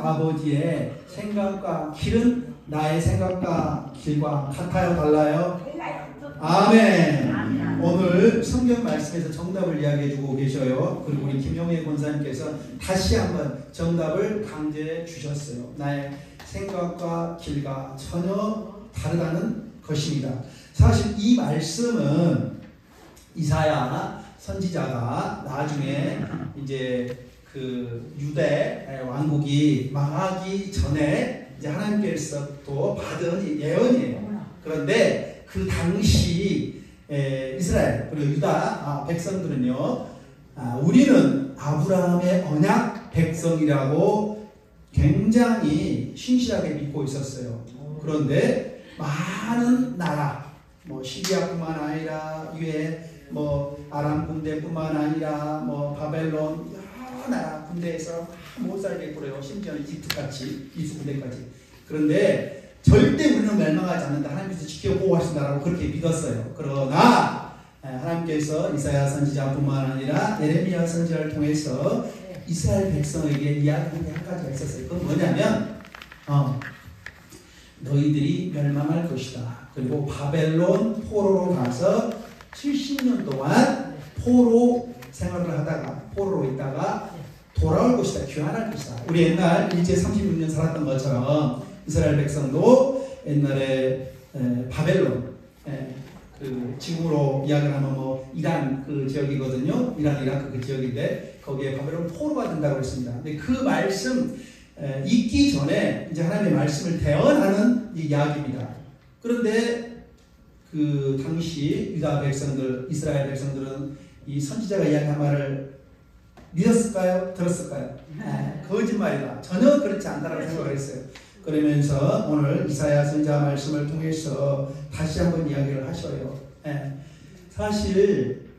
아버지의 생각과 길은 나의 생각과 길과 같아요, 달라요? 아멘. 오늘 성경 말씀에서 정답을 이야기해 주고 계셔요. 그리고 우리 김용혜 권사님께서 다시 한번 정답을 강조해 주셨어요. 나의 생각과 길과 전혀 다르다는 것입니다. 사실 이 말씀은 이사야 선지자가 나중에 이제 그 유대 왕국이 망하기 전에 이제 하나님께서 또 받은 예언이에요. 그런데 그 당시 이스라엘 그리고 유다 백성들은요, 우리는 아브라함의 언약 백성이라고 굉장히 신실하게 믿고 있었어요. 그런데 많은 나라, 뭐 시리아뿐만 아니라 뭐 아람 군대뿐만 아니라 뭐 바벨론 여러 나라 군대에서 못 살겠고요. 심지어는 이집트같이 이수 군대까지. 그런데 절대 우리는 멸망하지 않는다. 하나님께서 지켜 보호하신다라고 그렇게 믿었어요. 그러나 하나님께서 이사야 선지자뿐만 아니라 예레미야 선지자를 통해서 이스라엘 백성에게 이야기한 게 한 가지가 있었어요. 그건 뭐냐면 너희들이 멸망할 것이다. 그리고 바벨론 포로로 가서 70년 동안 포로 생활을 하다가 포로로 있다가 돌아올 것이다. 귀환할 것이다. 우리 옛날 일제 36년 살았던 것처럼 이스라엘 백성도 옛날에 바벨론 그 지금으로 이야기를 하면 뭐 이란 그 지역이거든요. 이란 이라크 그 지역인데 거기에 바벨론 포로가 된다고 했습니다. 근데 그 말씀 있기 전에 이제 하나님의 말씀을 대언하는 이야기입니다. 그런데 그 당시 유다 백성들, 이스라엘 백성들은 이 선지자가 이야기한 말을 믿었을까요? 들었을까요? 거짓말이다. 전혀 그렇지 않다라고 생각을 했어요. 그러면서 오늘 이사야 선지자 말씀을 통해서 다시 한번 이야기를 하셔요. 사실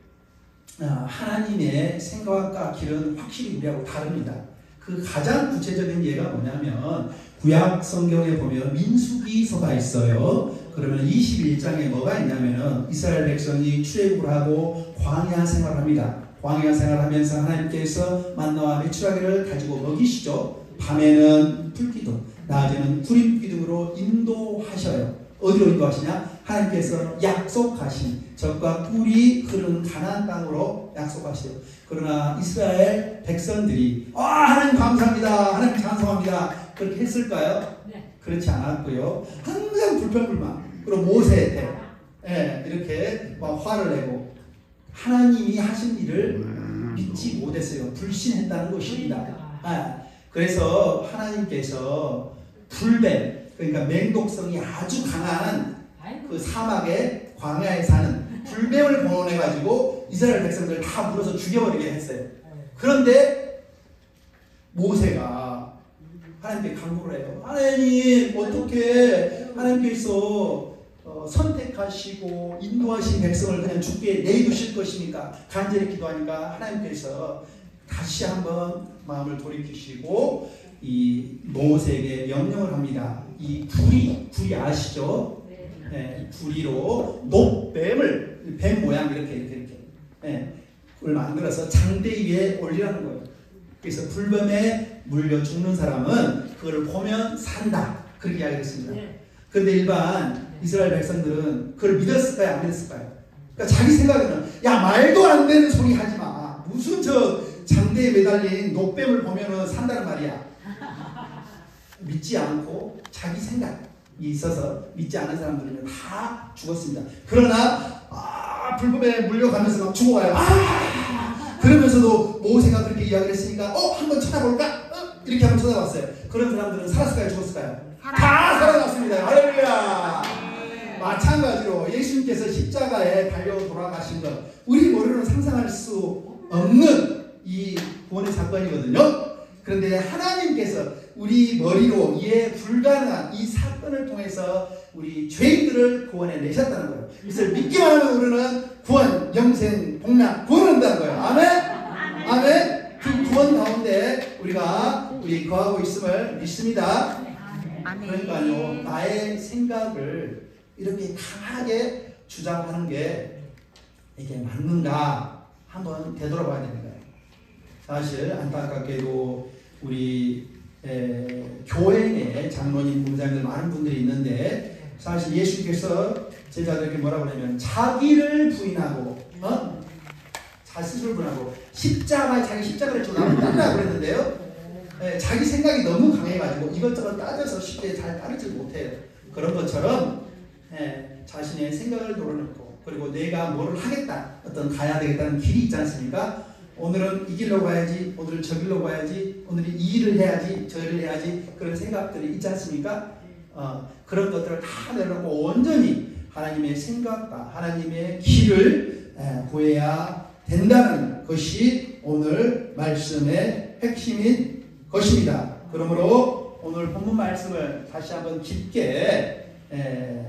하나님의 생각과 길은 확실히 우리하고 다릅니다. 그 가장 구체적인 예가 뭐냐면 구약 성경에 보면 민수기서가 있어요. 그러면 21장에 뭐가 있냐면은 이스라엘 백성이 출애굽을 하고 광야 생활을 합니다. 광야 생활하면서 하나님께서 만나와 메추라기를 가지고 먹이시죠. 밤에는 불기둥, 낮에는 구름 기둥으로 인도하셔요. 어디로 인도하시냐? 하나님께서 약속하신 적과 꿀이 흐르는 가나안 땅으로 약속하시죠. 그러나 이스라엘 백성들이 하나님 감사합니다, 하나님 찬송합니다 그렇게 했을까요? 네. 그렇지 않았고요. 항상 불평불만. 그리고 모세 때 이렇게 막 화를 내고 하나님이 하신 일을 믿지 못했어요. 불신했다는 것입니다. 그래서 하나님께서 불뱀, 그러니까 맹독성이 아주 강한 그 사막의 광야에 사는 불뱀을 봉헌해가지고 이스라엘 백성들을 다 물어서 죽여버리게 했어요. 그런데 모세가 하나님께 간구를 해요. 하나님, 어떻게 하나님께서 선택하시고 인도하신 백성을 그냥 죽게 내두실 것입니까? 간절히 기도하니까 하나님께서 다시 한번 마음을 돌이키시고 이 모세에게 명령을 합니다. 이 구리 아시죠? 네, 구리로 녹뱀을 뱀 모양 이렇게 그걸 만들어서 장대 위에 올리라는 거예요. 그래서 불뱀에 물려 죽는 사람은 그걸 보면 산다. 그렇게 이야기했습니다. 그런데 일반 이스라엘 백성들은 그걸 믿었을까요? 안 믿었을까요? 그러니까 자기 생각에는 야, 말도 안 되는 소리 하지 마. 무슨 저 장대에 매달린 녹뱀을 보면은 산다는 말이야. 믿지 않고 자기 생각이 있어서 믿지 않은 사람들은 다 죽었습니다. 그러나 불법에 물려가면서 막 죽어가요. 그러면서도 모세가 그렇게 이야기를 했으니까 한번 쳐다볼까? 이렇게 한번 쳐다봤어요. 그런 사람들은 살았을까요? 죽었을까요? 다 살아났습니다. 할렐루야. 마찬가지로 예수님께서 십자가에 달려 돌아가신 것, 우리 머리로는 상상할 수 없는 이 구원의 사건이거든요. 그런데 하나님께서 우리 머리로 이해 불가능한 이 사건을 통해서 우리 죄인들을 구원해 내셨다는 거예요. 그래서 믿기만 하면 우리는 구원, 영생, 복락, 구원을 한다는 거예요. 아멘? 아멘? 그 구원 가운데 우리 거하고 있음을 믿습니다. 그러니까요, 나의 생각을 이렇게 강하게 주장하는 게 이게 맞는가 한번 되돌아봐야 됩니다. 사실 안타깝게도 우리 교회 내 장로님, 공장들 많은 분들이 있는데 사실 예수께서 제자들에게 뭐라고 하냐면 자기를 부인하고 자스스로 부인하고 자기 십자가를 지고 나를 따르라고 그랬는데요. 자기 생각이 너무 강해가지고 이것저것 따져서 쉽게 잘 따르지 못해요. 그런 것처럼 자신의 생각을 돌아놓고 그리고 내가 뭐를 하겠다, 어떤 가야 되겠다는 길이 있지 않습니까? 오늘은 이 길로 가야지, 오늘은 저 길로 가야지, 오늘은 이 일을 해야지, 저 일을 해야지, 그런 생각들이 있지 않습니까? 그런 것들을 다 내려놓고 온전히 하나님의 생각과 하나님의 길을 구해야 된다는 것이 오늘 말씀의 핵심인 것입니다. 그러므로 오늘 본문 말씀을 다시 한번 깊게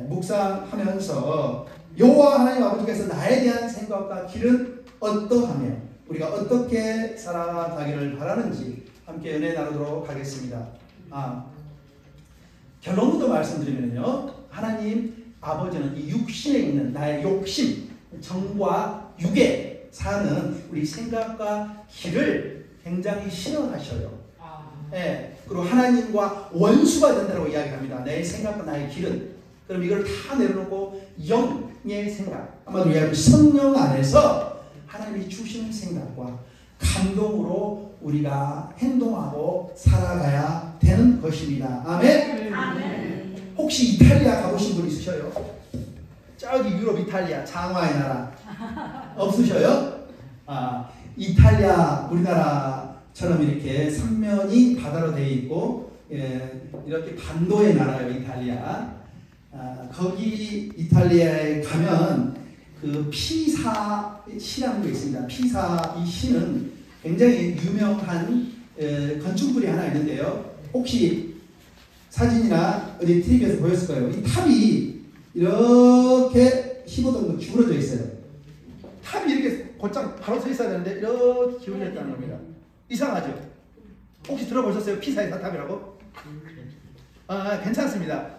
묵상하면서 여호와 하나님 아버지께서 나에 대한 생각과 길은 어떠하며 우리가 어떻게 살아가기를 바라는지 함께 은혜 나누도록 하겠습니다. 결론부터 말씀드리면요, 하나님 아버지는 이 육신에 있는 나의 욕심, 정과 육에 사는 우리 생각과 길을 굉장히 싫어하셔요. 그리고 하나님과 원수가 된다고 이야기합니다. 내 생각과 나의 길은. 그럼 이걸 다 내려놓고 영의 생각, 아마도 이야기하면 성령 안에서 하나님이 주시는 생각과 감동으로 우리가 행동하고 살아가야 되는 것입니다. 아멘? 아멘. 혹시 이탈리아 가보신 분 있으셔요? 저기 유럽 이탈리아 장화의 나라 없으셔요? 이탈리아 우리나라처럼 이렇게 삼면이 바다로 되어 있고 이렇게 반도의 나라예요. 이탈리아. 거기 이탈리아에 가면 그 피사 시라는 게 있습니다. 피사 이 시는 굉장히 유명한 건축물이 하나 있는데요. 혹시 사진이나 어디 TV에서 보였을 거예요. 이 탑이 이렇게 15도 정도 기울어져 있어요. 탑이 이렇게 곧장 바로 서 있어야 되는데 이렇게 기울어져 있다는 겁니다. 이상하죠? 혹시 들어보셨어요? 피사의 사탑이라고? 괜찮습니다.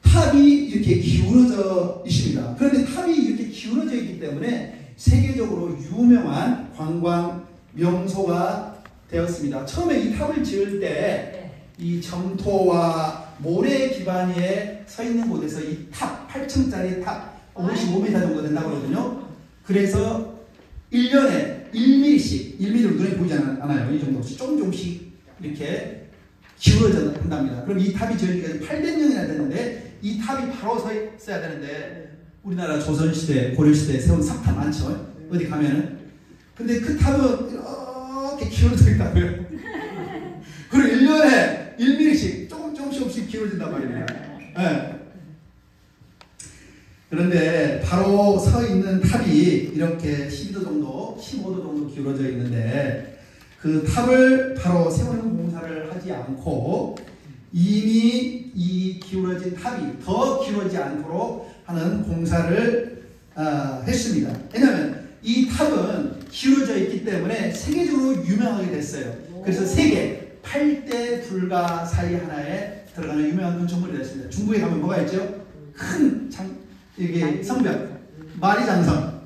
탑이 이렇게 기울어져 있습니다. 그런데 탑이 이렇게 기울어져 있기 때문에 세계적으로 유명한 관광 명소가 되었습니다. 처음에 이 탑을 지을 때 이 점토와 모래 기반에 서 있는 곳에서 이 탑, 8층짜리 탑, 55m 정도 된다고 그러거든요. 그래서 1년에 1mm씩, 1mm로 눈에 보이지 않아요. 이 정도 조금씩 이렇게 기울어져 한답니다. 그럼 이 탑이 지어지기까지 800년이나 됐는데 이 탑이 바로 서 있어야 되는데 우리나라 조선시대, 고려시대에 세운 석탑 많죠? 어디 가면은. 근데 그 탑은 이렇게 기울어져 있다고요. 그리고 1년에 1mm씩 조금씩 기울어진단 말입니다. 그런데 바로 서 있는 탑이 이렇게 12도 정도, 15도 정도 기울어져 있는데 그 탑을 바로 세우는 공사를 하지 않고 이미 이 기울어진 탑이 더 기울어지지 않도록 하는 공사를 했습니다. 왜냐하면 이 탑은 기울어져 있기 때문에 세계적으로 유명하게 됐어요. 그래서 세계 8대 불가사의 하나에 들어가는 유명한 건축물이 됐습니다. 중국에 가면 뭐가 있죠? 큰 이게 성벽, 마리장성.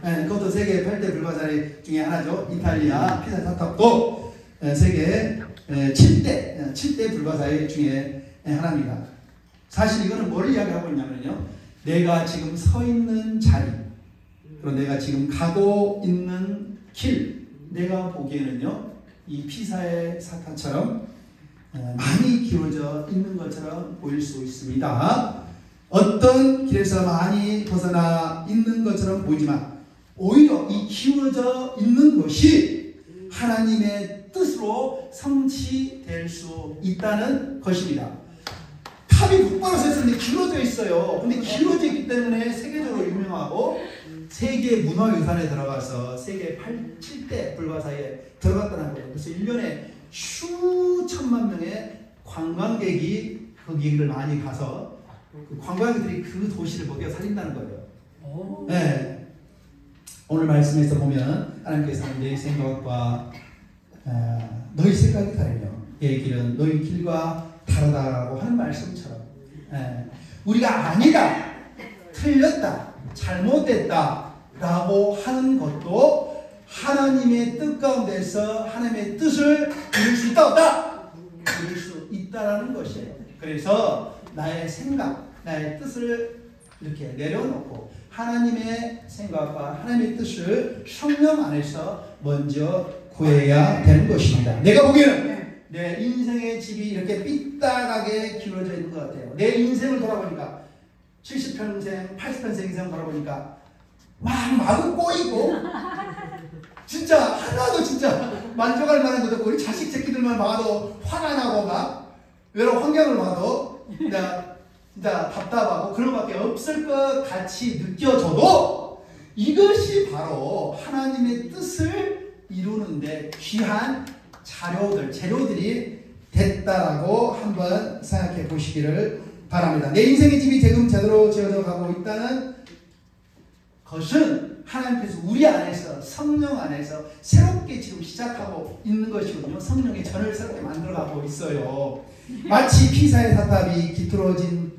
그것도 세계 8대 불가사의 중에 하나죠. 이탈리아 피사 사탑도 세계 7대 불가사의 중에 하나입니다. 사실 이거는 뭘 이야기하고 있냐면요, 내가 지금 서 있는 자리, 그리고 내가 지금 가고 있는 길, 내가 보기에는요, 이 피사의 사탑처럼 많이 기울어져 있는 것처럼 보일 수 있습니다. 어떤 길에서 많이 벗어나 있는 것처럼 보이지만 오히려 이 기울어져 있는 것이 하나님의 뜻으로 성취될 수 있다는 것입니다. 탑이 똑바로 서 있었는데 기울어져 있어요. 근데 기울어져 있기 때문에 세계적으로 유명하고 세계 문화유산에 들어가서 세계 7대 불가사에 들어갔다는 거예요. 그래서 1년에 수천만 명의 관광객이 거기를 많이 가서 그 관광객들이 그 도시를 먹여 살린다는 거예요. 네. 오늘 말씀에서 보면 하나님께서는 내 생각과 너희 생각이 다르며 내 길은 너희 길과 다르다고 하는 말씀처럼 우리가 아니다, 틀렸다, 잘못됐다 라고 하는 것도 하나님의 뜻 가운데서 하나님의 뜻을 이룰 수 있다 없다? 수 있다라는 것이에요. 그래서 나의 생각, 나의 뜻을 이렇게 내려놓고 하나님의 생각과 하나님의 뜻을 성령 안에서 먼저 구해야 되는 것입니다. 내가 보기에는 내 인생의 집이 이렇게 삐딱하게 기울어져 있는 것 같아요. 내 인생을 돌아보니까 70평생, 80평생 인생을 돌아보니까 막 마구 꼬이고 진짜 하나도 진짜 만족할 만한 것도 없고 우리 자식 새끼들만 봐도 화가 나고 막 여러 환경을 봐도 진짜 답답하고 그런 것밖에 없을 것 같이 느껴져도 이것이 바로 하나님의 뜻을 이루는데 귀한 재료들이 됐다라고 한번 생각해 보시기를 바랍니다. 내 인생의 집이 지금 제대로 지어져 가고 있다는 것은 하나님께서 우리 안에서 성령 안에서 새롭게 지금 시작하고 있는 것이거든요. 성령의 전을 새롭게 만들어가고 있어요. 마치 피사의 사탑이 기울어진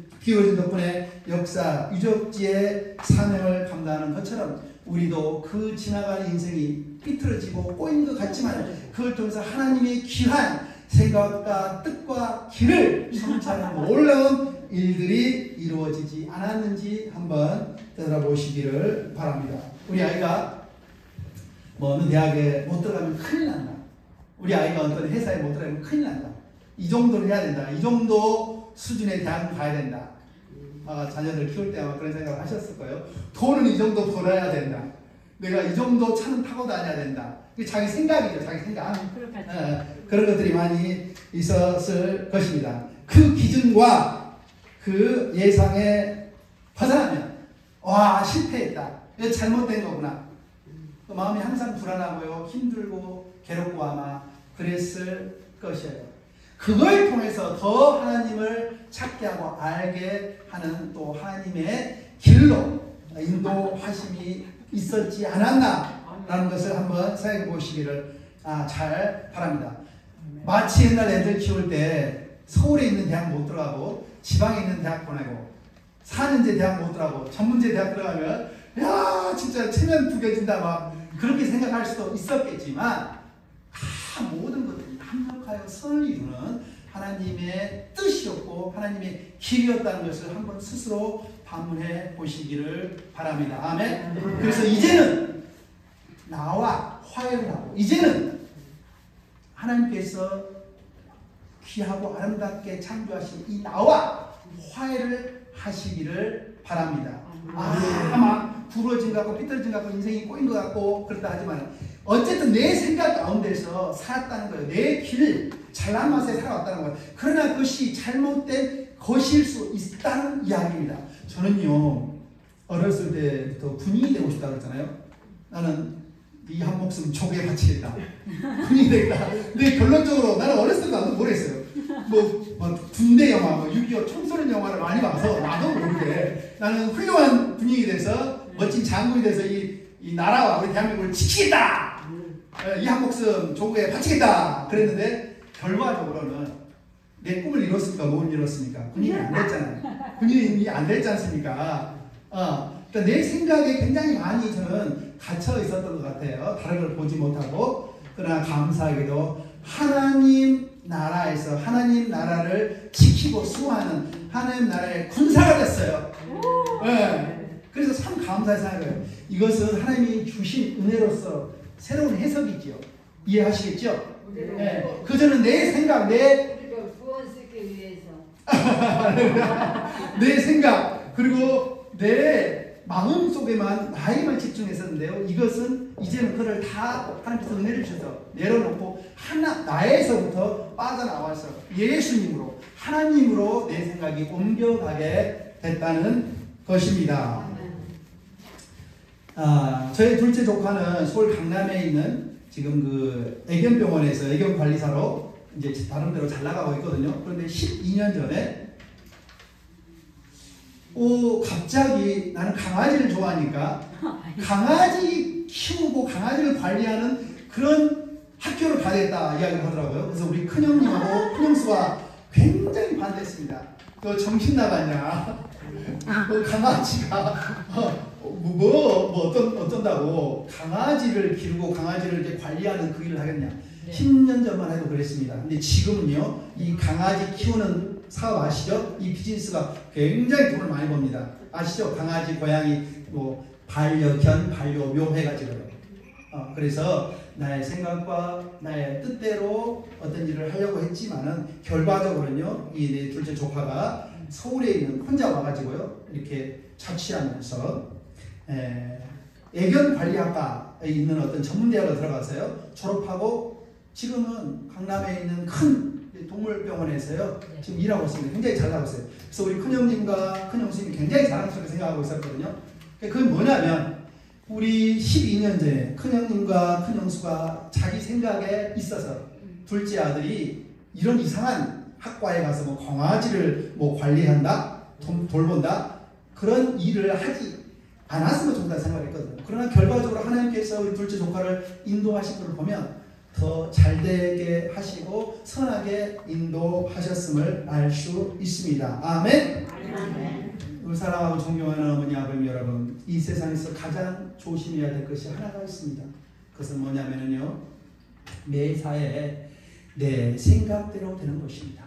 덕분에 역사 유적지의 사명을 감당하는 것처럼 우리도 그 지나가는 인생이 삐뚤어지고 꼬인 것 같지만 그걸 통해서 하나님의 귀한 생각과 뜻과 길을 성취하는 놀라운 일들이 이루어지지 않았는지 한번 되돌아보시기를 바랍니다. 우리 아이가 어느 대학에 못 들어가면 큰일 난다. 우리 아이가 어떤 회사에 못 들어가면 큰일 난다. 이 정도는 해야 된다. 이 정도 수준의 대학을 가야 된다. 자녀들 키울 때 아마 그런 생각을 하셨을 거예요. 돈은 이 정도 벌어야 된다. 내가 이 정도 차는 타고 다녀야 된다. 이게 자기 생각이죠. 자기 생각. 그런 것들이 많이 있었을 것입니다. 그 기준과 그 예상에 벗어나면 실패했다. 이거 잘못된 거구나. 마음이 항상 불안하고요. 힘들고 괴롭고 아마 그랬을 것이에요. 그걸 통해서 더 하나님을 찾게 하고 알게 하는 또 하나님의 길로 인도하심이 있었지 않았나라는 것을 한번 생각해 보시기를 잘 바랍니다. 마치 옛날 애들 키울 때 서울에 있는 대학 못 들어가고 지방에 있는 대학 보내고 4년제 대학 못 들어가고 전문제 대학 들어가면 야 진짜 체면 구겨진다 막 그렇게 생각할 수도 있었겠지만 모든 것들이 합력하여 선을 이루는 하나님의 뜻이었고 하나님의 길이었다는 것을 한번 스스로 반문해 보시기를 바랍니다. 아멘. 그래서 이제는 나와 화해를 하고 이제는 하나님께서 귀하고 아름답게 창조하신 이 나와 화해를 하시기를 바랍니다. 막 부러진 것 같고 삐뚤어진 것 같고 인생이 꼬인 것 같고 그렇다 하지만 어쨌든 내 생각 가운데서 살았다는 거예요. 내 길 잘난 맛에 살아왔다는 거예요. 그러나 그것이 잘못된 것일 수 있다는 이야기입니다. 저는요 어렸을 때부터 군인이 되고 싶다고 그랬잖아요. 나는 이 한 목숨 조국에 바치겠다. 군인이 되겠다. 근데 결론적으로 나는 어렸을 때 나도 모르겠어요. 군대 영화, 6.25 청소년 영화를 많이 봐서 나도 모르게 나는 훌륭한 군인이 돼서 멋진 장군이 돼서 이 나라와 우리 대한민국을 지키겠다. 이 한 목숨 조국에 바치겠다. 그랬는데 결과적으로는 내 꿈을 이뤘습니까? 뭘 이뤘습니까? 군인이 안 됐잖아요. 군인이 안 됐지 않습니까? 그러니까 내 생각에 굉장히 많이 저는 갇혀 있었던 것 같아요. 다른 걸 보지 못하고. 그러나 감사하게도 하나님 나라에서 하나님 나라를 지키고 수호하는 하나님 나라의 군사가 됐어요. 네. 그래서 참 감사히 생각해요. 이것은 하나님이 주신 은혜로서 새로운 해석이지요. 이해하시겠죠? 네. 그저는 내 생각, 구원시키기 위해서 내 생각 그리고 내 마음 속에만 나에게만 집중했었는데요. 이것은 이제는 그를 다 하나님께서 은혜를 주셔서 내려놓고 나에서부터 빠져나와서 예수님으로 하나님으로 내 생각이 옮겨가게 됐다는 것입니다. 저희 둘째 조카는 서울 강남에 있는 지금 그 애견병원에서 애견관리사로 이제 다른 데로 잘 나가고 있거든요. 그런데 12년 전에 갑자기 나는 강아지를 좋아하니까 강아지 키우고 강아지를 관리하는 그런 학교를 가야겠다 이야기를 하더라고요. 그래서 우리 큰형님하고 큰형수가 굉장히 반대했습니다. 너 정신 나갔냐? 강아지가 어쩐다고 강아지를 기르고 강아지를 이렇게 관리하는 그 일을 하겠냐? 네. 10년 전만 해도 그랬습니다. 근데 지금은요, 이 강아지 키우는 사업 아시죠? 이 비즈니스가 굉장히 돈을 많이 법니다. 아시죠? 강아지, 고양이, 뭐 반려견, 반려묘 해가지고요. 그래서 나의 생각과 나의 뜻대로 어떤 일을 하려고 했지만은 결과적으로는요, 이 내 둘째 조카가 서울에 있는 혼자 와가지고요, 이렇게 자취하면서 애견 관리학과에 있는 어떤 전문대학을 들어가서요, 졸업하고 지금은 강남에 있는 큰 동물병원에서요, 지금 일하고 있습니다. 굉장히 잘 나가고 있어요. 그래서 우리 큰형님과 큰형수님이 굉장히 자랑스럽게 생각하고 있었거든요. 그게 뭐냐면, 우리 12년 전에 큰형님과 큰형수가 자기 생각에 있어서 둘째 아들이 이런 이상한 학과에 가서 뭐 강아지를 뭐 관리한다, 돌본다, 그런 일을 하지 않았으면 좋겠다 생각했거든요. 그러나 결과적으로 하나님께서 우리 둘째 조카를 인도하신 것을 보면 더 잘되게 하시고 선하게 인도하셨음을 알 수 있습니다. 아멘. 우리 사랑하고 존경하는 어머니 아버님 여러분, 이 세상에서 가장 조심해야 될 것이 하나가 있습니다. 그것은 뭐냐면요, 매사에 내 생각대로 되는 것입니다.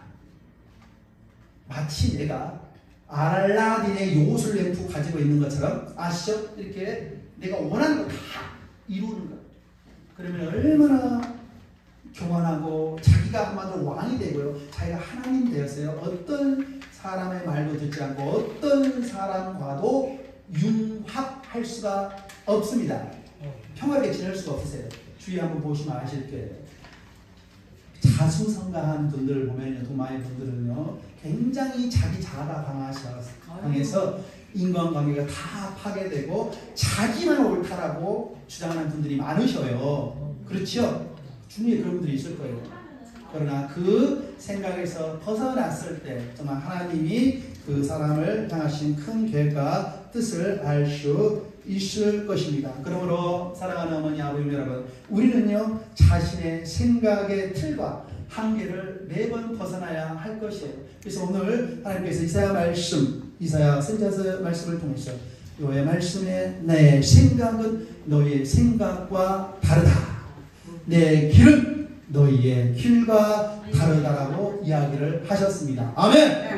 마치 내가 알라딘의 요술 램프 가지고 있는 것처럼, 아시죠? 이렇게 내가 원하는 걸 다 이루는 것. 그러면 얼마나 교만하고 자기가 아마도 왕이 되고요, 자기가 하나님 되었어요. 어떤 사람의 말도 듣지 않고 어떤 사람과도 융합할 수가 없습니다. 평화롭게 지낼 수가 없으세요. 주위 한번 보시면 아실 거예요. 자수성가한 분들을 보면요, 도마의 분들은요, 굉장히 자기 자아가 강해서 인간관계가 다 파괴되고 자기만 옳다라고 주장하는 분들이 많으셔요. 그렇죠? 주위에 그런 분들이 있을 거예요. 그러나 그 생각에서 벗어났을 때 정말 하나님이 그 사람을 향하신 큰 계획과 뜻을 알 수 있을 것입니다. 그러므로 사랑하는 어머니 아버님 여러분, 우리는요, 자신의 생각의 틀과 한계를 매번 벗어나야 할 것이에요. 그래서 오늘 하나님께서 이사야 말씀, 이사야 선지자 말씀을 통해서 너의 말씀에 내 생각은 너의 생각과 다르다, 내 길은 너희의 길과 다르다라고 이야기를 하셨습니다. 아멘.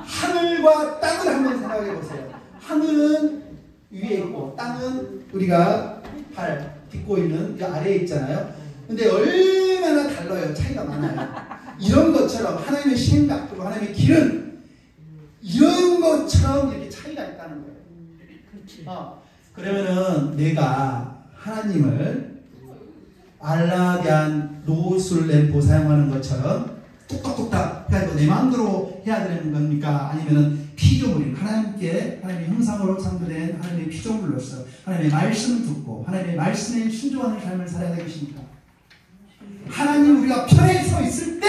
하늘과 땅을 한번 생각해 보세요. 하늘은 위에 있고 땅은 우리가 발 딛고 있는 그 아래에 있잖아요. 근데 얼마나 달라요. 차이가 많아요. 이런 것처럼 하나님의 생각 그리고 하나님의 길은 이런 것처럼 이렇게 차이가 있다는 거예요. 그러면은 내가 하나님을 알라디안 노술 램프 사용하는 것처럼 똑딱똑딱 해가지고 내 마음대로 해야 되는 겁니까? 아니면은 피조물인 하나님께, 하나님의 형상으로 창조된 하나님의 피조물로서 하나님의 말씀을 듣고 하나님의 말씀에 순종하는 삶을 살아야 되겠습니까? 하나님 우리가 편에 서 있을 때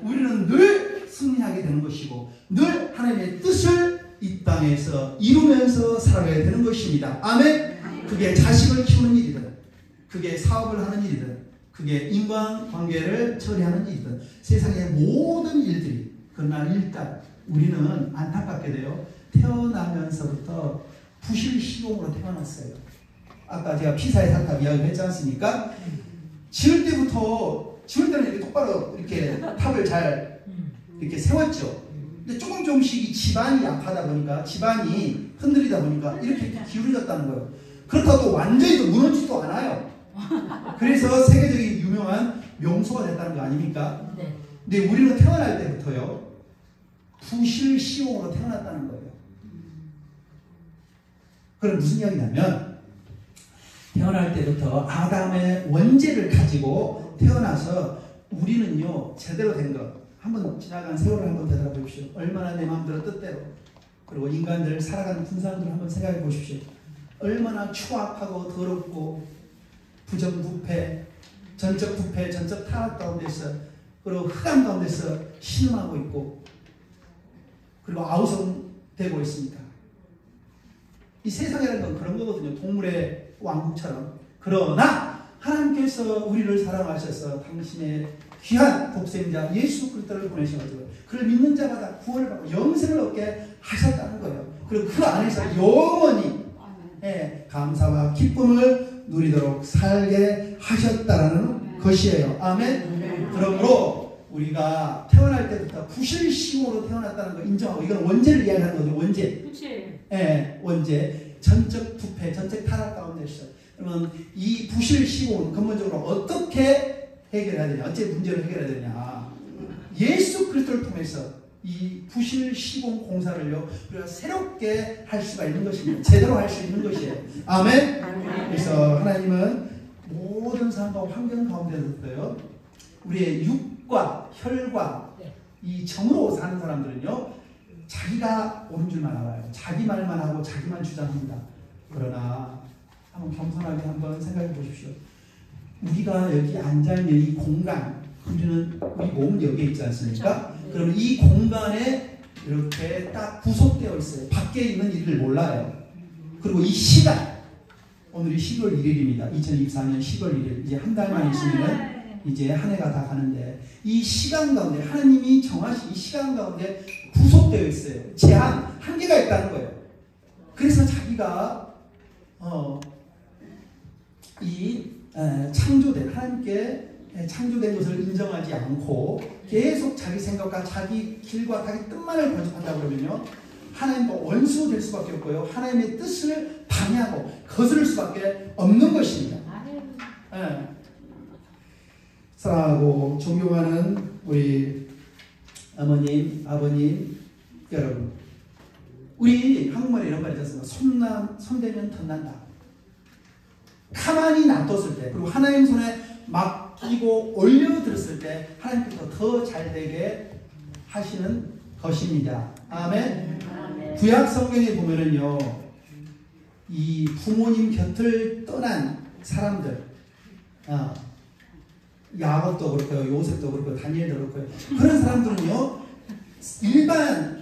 우리는 늘 승리하게 되는 것이고 늘 하나님의 뜻을 이 땅에서 이루면서 살아가야 되는 것입니다. 아멘. 그게 자식을 키우는 일이든 그게 사업을 하는 일이든 그게 인간관계를 처리하는 일이든 세상의 모든 일들이, 그러나 일단 우리는 안타깝게도요, 태어나면서부터 부실시공으로 태어났어요. 아까 제가 피사의 사탑 이야기를 했지 않습니까? 지을 때는 이렇게 똑바로 이렇게 탑을 잘 이렇게 세웠죠. 근데 조금씩 이 집안이 약하다 보니까, 집안이 흔들리다 보니까 이렇게 기울어졌다는 거예요. 그렇다고 또 완전히 또 무너지지도 않아요. 그래서 세계적인 유명한 명소가 됐다는 거 아닙니까? 네. 근데 우리는 태어날 때부터요, 부실시공으로 태어났다는 거예요. 그럼 무슨 이야기냐면, 태어날 때부터 아담의 원죄를 가지고 태어나서 우리는요, 제대로 된 것, 한번 지나간 세월을 한번 되돌아보십시오. 얼마나 내 마음대로 뜻대로, 그리고 인간들 살아가는 군사들을 한번 생각해 보십시오. 얼마나 추악하고 더럽고 부정부패, 전적 부패, 전적 타락 가운데서, 그리고 흑암 가운데서 신음하고 있고, 그리고 아우성되고 있습니다. 이 세상이라는 건 그런 거거든요. 동물의 왕국처럼. 그러나 하나님께서 우리를 사랑하셔서 당신의 귀한 독생자 예수 그리스도를 보내셔가지고 그를 믿는 자마다 구원을 받고 영생을 얻게 하셨다는 거예요. 그리고 그 안에서 영원히 감사와 기쁨을 누리도록 살게 하셨다라는 것이에요. 아멘. 그러므로 우리가 태어날 때부터 부실시공으로 태어났다는 거 인정하고, 이건 원죄를 이야기하는 거죠. 원죄. 그치. 예, 원죄. 전적 부패, 전적 타락 가운데 있어요. 그러면 이 부실시공은 근본적으로 어떻게 해결해야 되냐? 어째 문제를 해결해야 되냐? 예수 그리스도를 통해서 이 부실시공 공사를요, 우리가 새롭게 할 수가 있는 것입니다. 제대로 할 수 있는 것이에요. 아멘? 그래서 하나님은 모든 상황과 환경 가운데서도요, 우리의 육과 혈과 이 정으로 사는 사람들은요, 자기가 옳은 줄만 알아요. 자기 말만 하고 자기만 주장합니다. 그러나 한번 겸손하게 한번 생각해 보십시오. 우리가 여기 앉아있는 이 공간, 우리는 우리 몸은 여기에 있지 않습니까? 그러면 이 공간에 이렇게 딱 구속되어 있어요. 밖에 있는 일을 몰라요. 그리고 이 시간, 오늘이 10월 1일입니다. 2024년 10월 1일. 이제 한 달만 있으면 이제 한 해가 다 가는데, 이 시간 가운데 하나님이 정하신 이 시간 가운데 구속되어 있어요. 제한, 한계가 있다는 거예요. 그래서 자기가 창조된, 하나님께 창조된 것을 인정하지 않고 계속 자기 생각과 자기 길과 자기 뜻만을 고집한다 그러면요, 하나님과 원수 될 수밖에 없고요, 하나님의 뜻을 방해하고 거스를 수밖에 없는 것입니다. 네. 사랑하고 존경하는 우리 어머님, 아버님 여러분, 우리 한국말에 이런 말이 있습니다. 손대면 덧난다. 가만히 놔뒀을 때, 그리고 하나님 손에 맡기고 올려드렸을 때 하나님께서 더 잘되게 하시는 것입니다. 아멘. 구약 성경에 보면은요, 이 부모님 곁을 떠난 사람들, 야곱도 그렇고요, 요셉도 그렇고, 다니엘도 그렇고요, 그런 사람들은요, 일반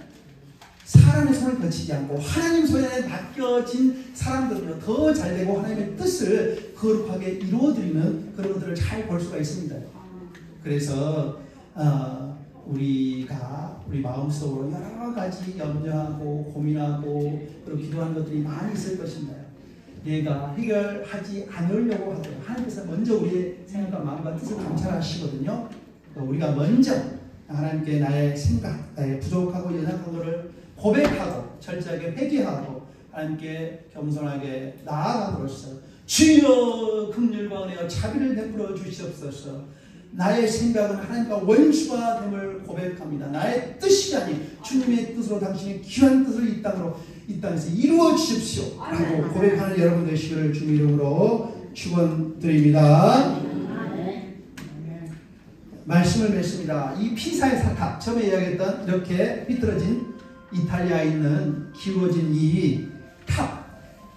사람의 손을 거치지 않고 하나님 손에 맡겨진 사람들은요, 더 잘되고 하나님의 뜻을 거룩하게 이루어드리는 그런 것들을 잘 볼 수가 있습니다. 그래서 우리가 우리 마음속으로 여러 가지 염려하고 고민하고 그리고 기도하는 것들이 많이 있을 것입니다. 내가 해결하지 않으려고 하더라도 하나님께서 먼저 우리의 생각과 마음과 뜻을 감찰하시거든요. 우리가 먼저 하나님께 나의 생각, 나의 부족하고 연약한 것을 고백하고 철저하게 회개하고 하나님께 겸손하게 나아감으로써 주여 긍휼과 은혜와 자비를 베풀어 주시옵소서. 나의 생각은 하나님과 원수가 됨을 고백합니다. 나의 뜻이 아닌 주님의 뜻으로 당신의 귀한 뜻을 이 땅에서 이루어 주십시오 라고 고백하는 여러분 되시기를 주님 이름으로 축원드립니다. 말씀을 맺습니다. 이 피사의 사탑, 처음에 이야기했던 이렇게 삐뚤어진 이탈리아에 있는 기울어진 이 탑,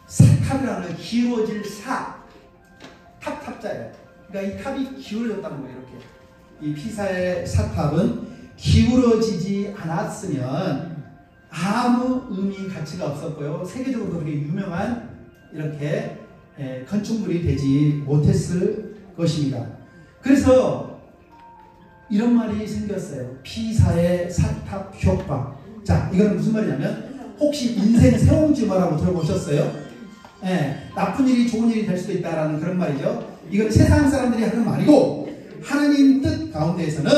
사탑이라는 기울어질 탑자예요. 그러니까 이 탑이 기울어졌다는 거예요. 이렇게 이 피사의 사탑은 기울어지지 않았으면 아무 의미 가치가 없었고요, 세계적으로 그렇게 유명한 이렇게 건축물이 되지 못했을 것입니다. 그래서 이런 말이 생겼어요. 피사의 사탑 효과. 자, 이건 무슨 말이냐면, 혹시 인생 세옹지마라고 들어보셨어요? 나쁜 일이 좋은 일이 될 수도 있다라는 그런 말이죠. 이건 세상 사람들이 하는 말이고, 하나님 뜻 가운데에서는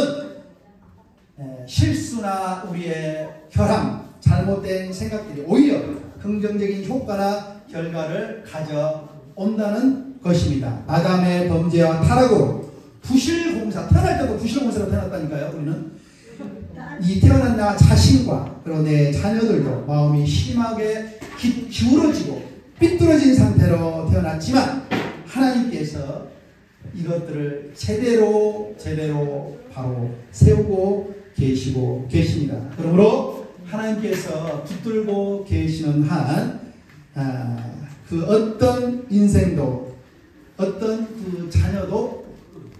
실수나 우리의 결함, 잘못된 생각들이 오히려 긍정적인 효과나 결과를 가져온다는 것입니다. 아담의 범죄와 타락으로 부실공사, 태어날 때도 부실공사로 태어났다니까요. 우리는 이 태어난 나 자신과 그리고 내 자녀들도 마음이 심하게 기울어지고 삐뚤어진 상태로 태어났지만 하나님께서 이것들을 제대로 바로 세우고 계시고 계십니다. 그러므로 하나님께서 붙들고 계시는 한 그 어떤 인생도 어떤 그 자녀도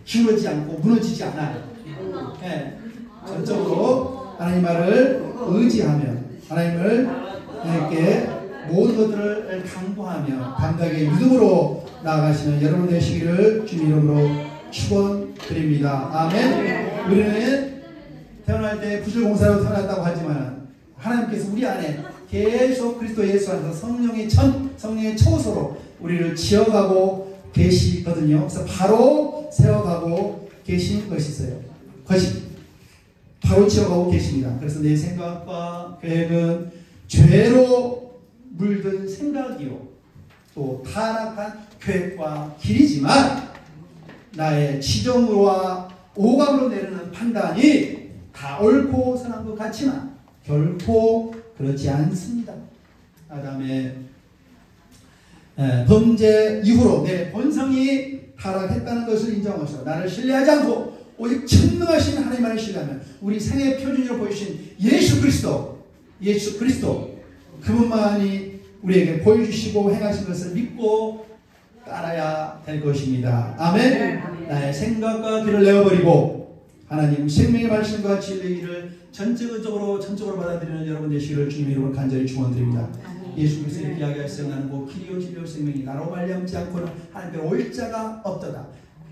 기울어지지 않고 무너지지 않아요. 전적으로 하나님 말을 의지하며 하나님께 모든 것들을 강구하며 담대하게 믿음으로 나아가시는 여러분 되시기를 주님 이름으로 축원드립니다. 아멘. 우리는 태어날 때 부실공사로 태어났다고 하지만 하나님께서 우리 안에 계속 그리스도 예수 안에서 성령의 초소로 우리를 지어가고 계시거든요. 그래서 바로 세워가고 계신 것이 있어요. 것이 바로 지어가고 계십니다. 그래서 내 생각과 계획은 죄로 물든 생각이요 또 타락한 계획과 길이지만 나의 지정으로와 오감으로 내리는 판단이 다 옳고 선한 것 같지만 결코 그렇지 않습니다. 아담의 범죄 이후로 내 본성이 타락했다는 것을 인정하셔 나를 신뢰하지 않고 오직 천능하신 하나님만을 신뢰하면 우리 생애 표준으로 보여주신 예수 그리스도 그분만이 우리에게 보여주시고 행하신 것을 믿고 따라야 될 것입니다. 아멘. 나의 생각과 길을 내어버리고 하나님 생명의 말씀과 진리를 전적으로 받아들이는 여러분 되시기를 주님의 이름으로 간절히 축원드립니다. 예수 그리스도 이렇게 이야기하셨어요. 나는 뭐 길이요 진리요 생명이 나로 말미암지 않고는 하나님께 올 자가 없도다.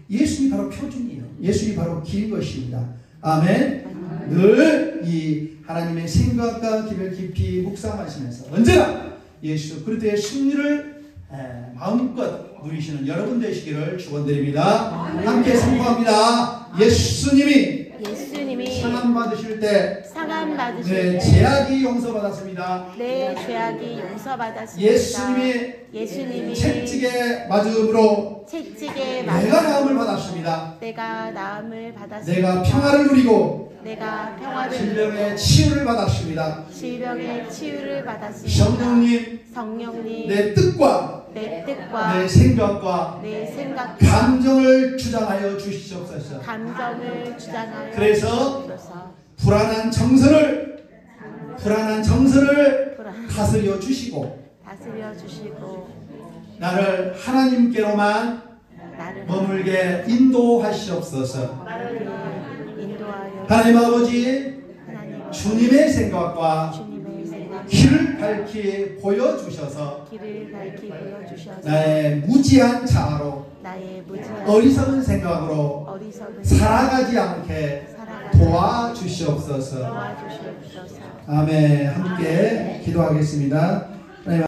예수님이 바로 표준이에요. 예수님이 바로 긴 것입니다. 아멘. 늘 이 하나님의 생각과 길을 깊이 묵상하시면서 언제나 예수 그리스도의 승리를 마음껏 누리시는 여러분 되시기를 축원드립니다. 함께 선포합니다. 예수님이 상함 받으실 때 내 죄악이 용서받았습니다. 내 죄악이 용서받았습니다. 예수님이 채찍에 맞음으로 내가 나음을 받았습니다. 내가 평화를 누리고 질병의 치유를 받았습니다. 성령님 내 뜻과 내 생각과 감정을 주장하여 주시옵소서. 그래서 불안한 정서를 다스려 주시고 나를 하나님께로만 머물게 인도하시옵소서. 하나님 아버지 주님의 생각과 길을 밝히 보여주셔서 나의 무지한 자아로 어리석은 생각으로 살아가지 않게 도와주시옵소서. 아멘. 함께 기도하겠습니다.